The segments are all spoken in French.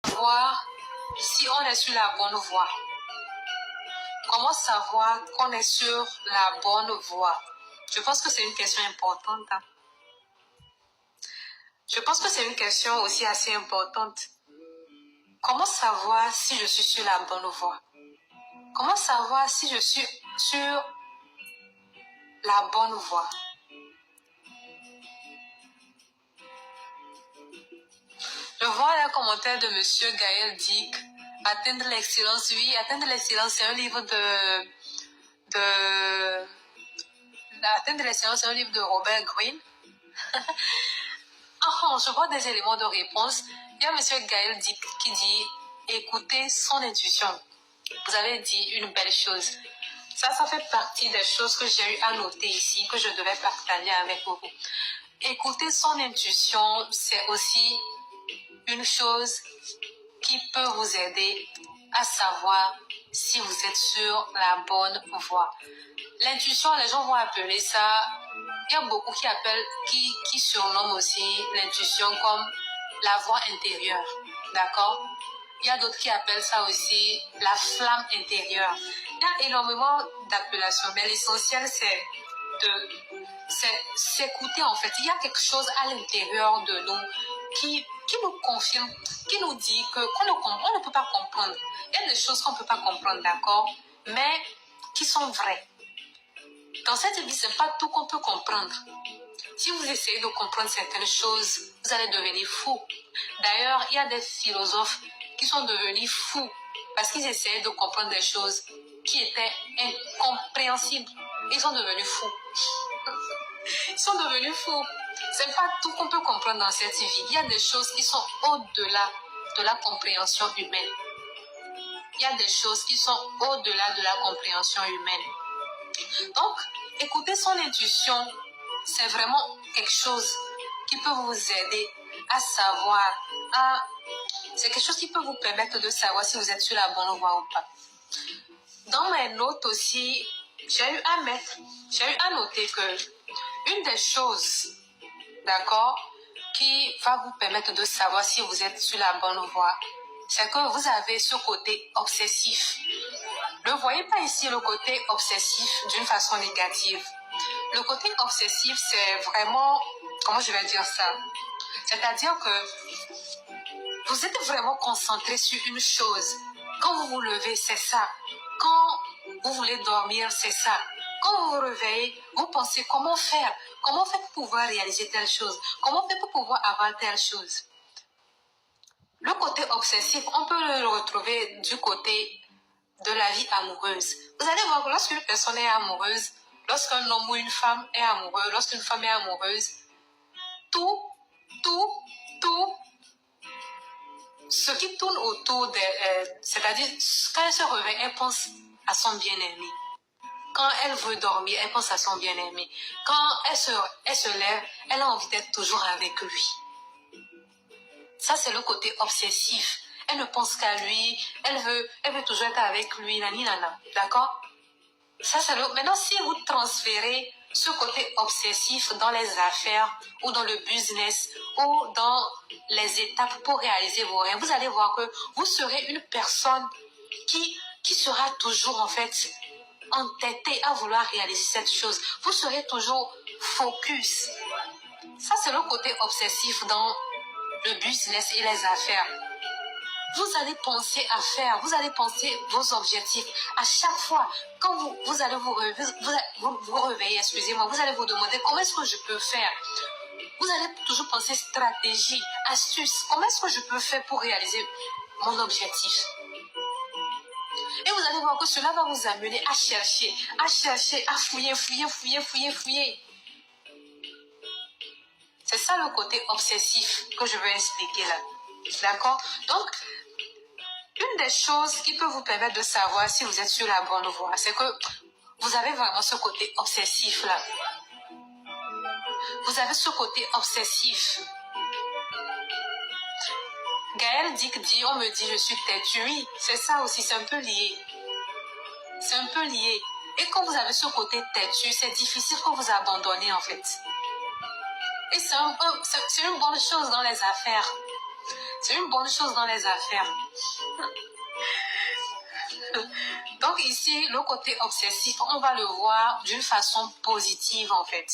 Voir si on est sur la bonne voie? Comment savoir qu'on est sur la bonne voie? Je pense que c'est une question importante. Je pense que c'est une question aussi assez importante. Comment savoir si je suis sur la bonne voie? Comment savoir si je suis sur la bonne voie? Je vois un commentaire de Monsieur Gaël Dick. Atteindre l'excellence, oui, atteindre l'excellence, c'est un livre Atteindre l'excellence, c'est un livre de Robert Greene. Je vois des éléments de réponse. Il y a Monsieur Gaël Dick qui dit écoutez son intuition. Vous avez dit une belle chose. Ça fait partie des choses que j'ai eu à noter ici, que je devais partager avec vous. Écouter son intuition, c'est aussi une chose qui peut vous aider à savoir si vous êtes sur la bonne voie. L'intuition, les gens vont appeler ça, il y a beaucoup qui surnomment aussi l'intuition comme la voix intérieure, d'accord? Il y a d'autres qui appellent ça aussi la flamme intérieure. Il y a énormément d'appellations, mais l'essentiel c'est s'écouter en fait. Il y a quelque chose à l'intérieur de nous qui nous confirme, qui nous dit qu'on ne peut pas comprendre. Il y a des choses qu'on ne peut pas comprendre, d'accord? Mais qui sont vraies. Dans cette vie, ce n'est pas tout qu'on peut comprendre. Si vous essayez de comprendre certaines choses, vous allez devenir fou. D'ailleurs, il y a des philosophes qui sont devenus fous parce qu'ils essayaient de comprendre des choses qui étaient incompréhensibles. Ils sont devenus fous. Ils sont devenus fous. Ce n'est pas tout qu'on peut comprendre dans cette vie. Il y a des choses qui sont au-delà de la compréhension humaine. Il y a des choses qui sont au-delà de la compréhension humaine. Donc, écouter son intuition, c'est vraiment quelque chose qui peut vous aider à savoir, c'est quelque chose qui peut vous permettre de savoir si vous êtes sur la bonne voie ou pas. Dans mes notes aussi, j'ai eu à noter que une des choses, d'accord, qui va vous permettre de savoir si vous êtes sur la bonne voie, c'est que vous avez ce côté obsessif. Ne voyez pas ici le côté obsessif d'une façon négative. Le côté obsessif, c'est vraiment, comment je vais dire ça? C'est-à-dire que vous êtes vraiment concentré sur une chose. Quand vous vous levez, c'est ça. Quand vous voulez dormir, c'est ça. Quand vous vous réveillez, vous pensez comment faire pour pouvoir réaliser telle chose? Comment faire pour pouvoir avoir telle chose? Le côté obsessif, on peut le retrouver du côté de la vie amoureuse. Vous allez voir que lorsqu'une personne est amoureuse, lorsqu'un homme ou une femme est amoureux, lorsqu'une femme est amoureuse, tout ce qui tourne autour c'est-à-dire quand elle se réveille, elle pense à son bien-aimé. Quand elle veut dormir, elle pense à son bien-aimé. Quand elle se lève, elle a envie d'être toujours avec lui. Ça, c'est le côté obsessif. Elle ne pense qu'à lui, elle veut toujours être avec lui, nana, d'accord? Ça, c'est Maintenant, si vous transférez ce côté obsessif dans les affaires ou dans le business ou dans les étapes pour réaliser vos rêves, vous allez voir que vous serez une personne qui sera toujours en fait entêtée à vouloir réaliser cette chose. Vous serez toujours focus. Ça, c'est le côté obsessif dans le business et les affaires. Vous allez penser à faire, vous allez penser vos objectifs. À chaque fois, quand vous allez vous réveiller, excusez-moi, vous allez vous demander comment est-ce que je peux faire. Vous allez toujours penser stratégie, astuce. Comment est-ce que je peux faire pour réaliser mon objectif? Et vous allez voir que cela va vous amener à chercher, à fouiller. C'est ça le côté obsessif que je veux expliquer là. D'accord? Donc, une des choses qui peut vous permettre de savoir si vous êtes sur la bonne voie, c'est que vous avez vraiment ce côté obsessif là. Vous avez ce côté obsessif. Gaël Dick dit, on me dit je suis têtue. Oui, c'est ça aussi, c'est un peu lié. C'est un peu lié. Et quand vous avez ce côté têtu, c'est difficile que vous abandonnez en fait. Et c'est une bonne chose dans les affaires. C'est une bonne chose dans les affaires. Donc ici, le côté obsessif, on va le voir d'une façon positive en fait.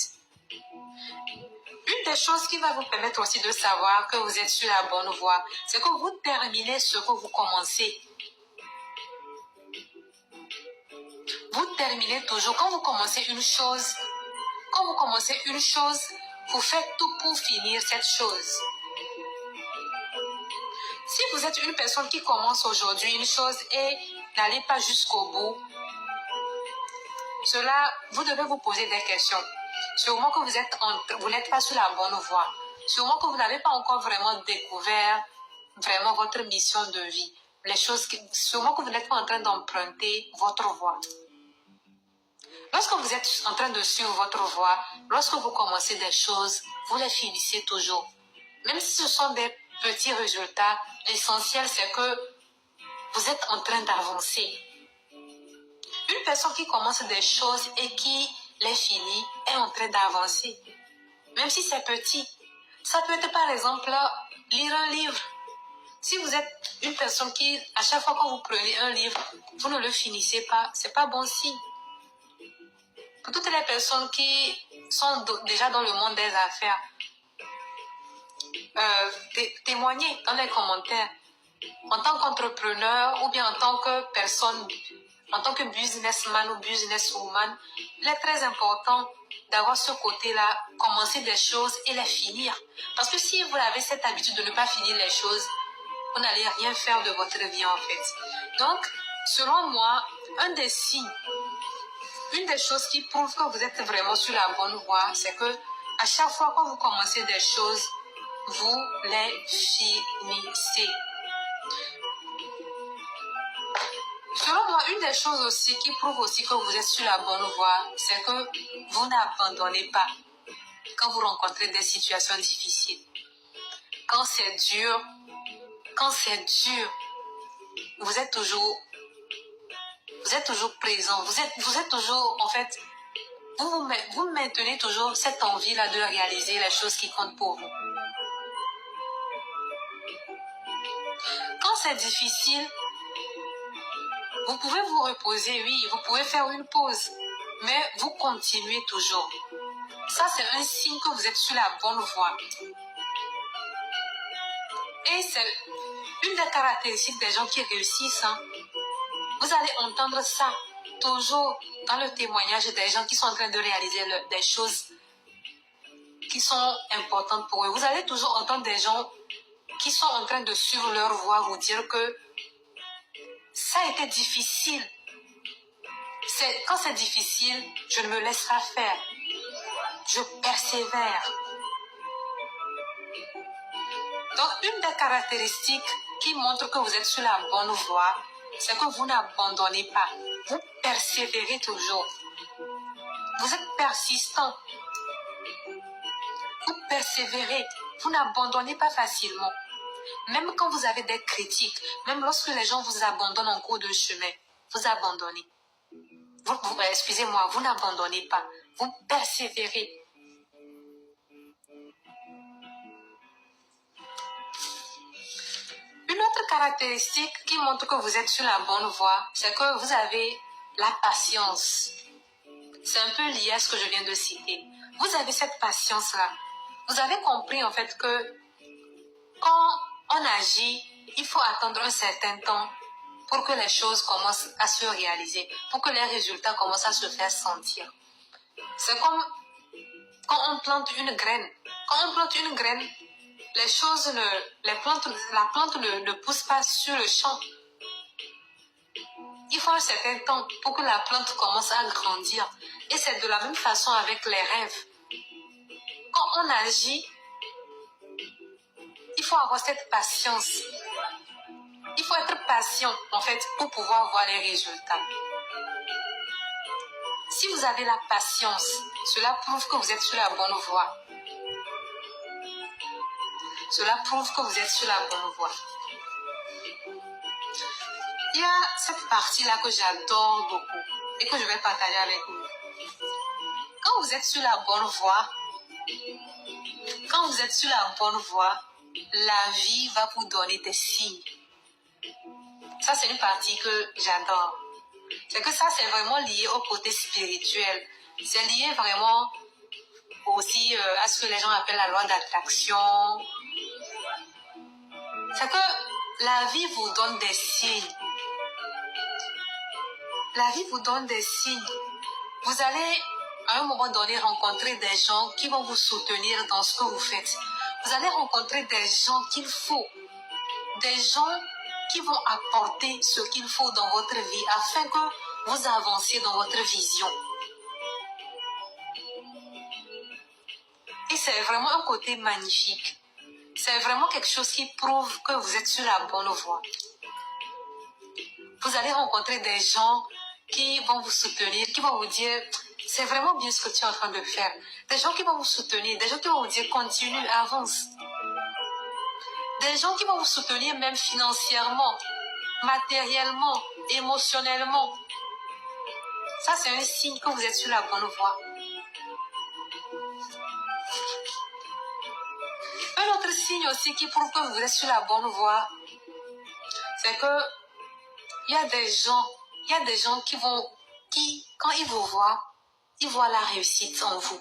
Une des choses qui va vous permettre aussi de savoir que vous êtes sur la bonne voie, c'est que vous terminez ce que vous commencez. Vous terminez toujours. Quand vous commencez une chose, vous faites tout pour finir cette chose. Si vous êtes une personne qui commence aujourd'hui une chose et n'allez pas jusqu'au bout, cela, vous devez vous poser des questions. Sûrement que vous n'êtes pas sur la bonne voie. Sûrement que vous n'avez pas encore vraiment découvert votre mission de vie. Sûrement que vous n'êtes pas en train d'emprunter votre voie. Lorsque vous êtes en train de suivre votre voie, lorsque vous commencez des choses, vous les finissez toujours. Même si ce sont des petits résultats, l'essentiel c'est que vous êtes en train d'avancer. Une personne qui commence des choses et qui les finit est en train d'avancer. Même si c'est petit. Ça peut être par exemple lire un livre. Si vous êtes une personne qui, à chaque fois que vous prenez un livre, vous ne le finissez pas, c'est pas bon signe. Pour toutes les personnes qui sont déjà dans le monde des affaires, témoignez dans les commentaires. En tant qu'entrepreneur ou bien en tant que personne, en tant que businessman ou businesswoman, il est très important d'avoir ce côté-là, commencer des choses et les finir. Parce que si vous avez cette habitude de ne pas finir les choses, vous n'allez rien faire de votre vie en fait. Donc, selon moi, un des signes, une des choses qui prouvent que vous êtes vraiment sur la bonne voie, c'est que à chaque fois que vous commencez des choses, vous les finissez. Selon moi, une des choses aussi qui prouve aussi que vous êtes sur la bonne voie, c'est que vous n'abandonnez pas quand vous rencontrez des situations difficiles. Quand c'est dur, vous êtes toujours présent. Vous êtes toujours, en fait, vous maintenez toujours cette envie-là de réaliser les choses qui comptent pour vous. Quand c'est difficile, vous pouvez vous reposer, oui, vous pouvez faire une pause, mais vous continuez toujours. Ça, c'est un signe que vous êtes sur la bonne voie. Et c'est une des caractéristiques des gens qui réussissent. Vous allez entendre ça toujours dans le témoignage des gens qui sont en train de réaliser des choses qui sont importantes pour eux. Vous allez toujours entendre des gens qui sont en train de suivre leur voie vous dire que ça a été difficile. Quand c'est difficile, je ne me laisse pas faire. Je persévère. Donc, une des caractéristiques qui montre que vous êtes sur la bonne voie, c'est que vous n'abandonnez pas. Vous persévérez toujours. Vous êtes persistant. Vous persévérez. Vous n'abandonnez pas facilement. Même quand vous avez des critiques, même lorsque les gens vous abandonnent en cours de chemin, vous abandonnez. Excusez-moi, vous n'abandonnez pas. Vous persévérez. Une autre caractéristique qui montre que vous êtes sur la bonne voie, c'est que vous avez la patience. C'est un peu lié à ce que je viens de citer. Vous avez cette patience-là. Vous avez compris en fait que quand on agit, il faut attendre un certain temps pour que les choses commencent à se réaliser, pour que les résultats commencent à se faire sentir. C'est comme quand on plante une graine. Quand on plante une graine, la plante ne pousse pas sur le champ. Il faut un certain temps pour que la plante commence à grandir. Et c'est de la même façon avec les rêves. Quand on agit, il faut avoir cette patience. Il faut être patient, en fait, pour pouvoir voir les résultats. Si vous avez la patience, cela prouve que vous êtes sur la bonne voie. Cela prouve que vous êtes sur la bonne voie. Il y a cette partie-là que j'adore beaucoup et que je vais partager avec vous. Quand vous êtes sur la bonne voie, la vie va vous donner des signes. Ça, c'est une partie que j'adore. C'est que ça, c'est vraiment lié au côté spirituel. C'est lié vraiment aussi à ce que les gens appellent la loi d'attraction. C'est que la vie vous donne des signes. La vie vous donne des signes. Vous allez à un moment donné rencontrer des gens qui vont vous soutenir dans ce que vous faites. Vous allez rencontrer des gens qu'il faut. Des gens qui vont apporter ce qu'il faut dans votre vie afin que vous avanciez dans votre vision. Et c'est vraiment un côté magnifique. C'est vraiment quelque chose qui prouve que vous êtes sur la bonne voie. Vous allez rencontrer des gens qui vont vous soutenir, qui vont vous dire, c'est vraiment bien ce que tu es en train de faire. Des gens qui vont vous soutenir, des gens qui vont vous dire, continue, avance. Des gens qui vont vous soutenir même financièrement, matériellement, émotionnellement. Ça, c'est un signe que vous êtes sur la bonne voie. Un autre signe aussi qui prouve que vous êtes sur la bonne voie, c'est que il y a des gens qui quand ils vous voient, ils voient la réussite en vous.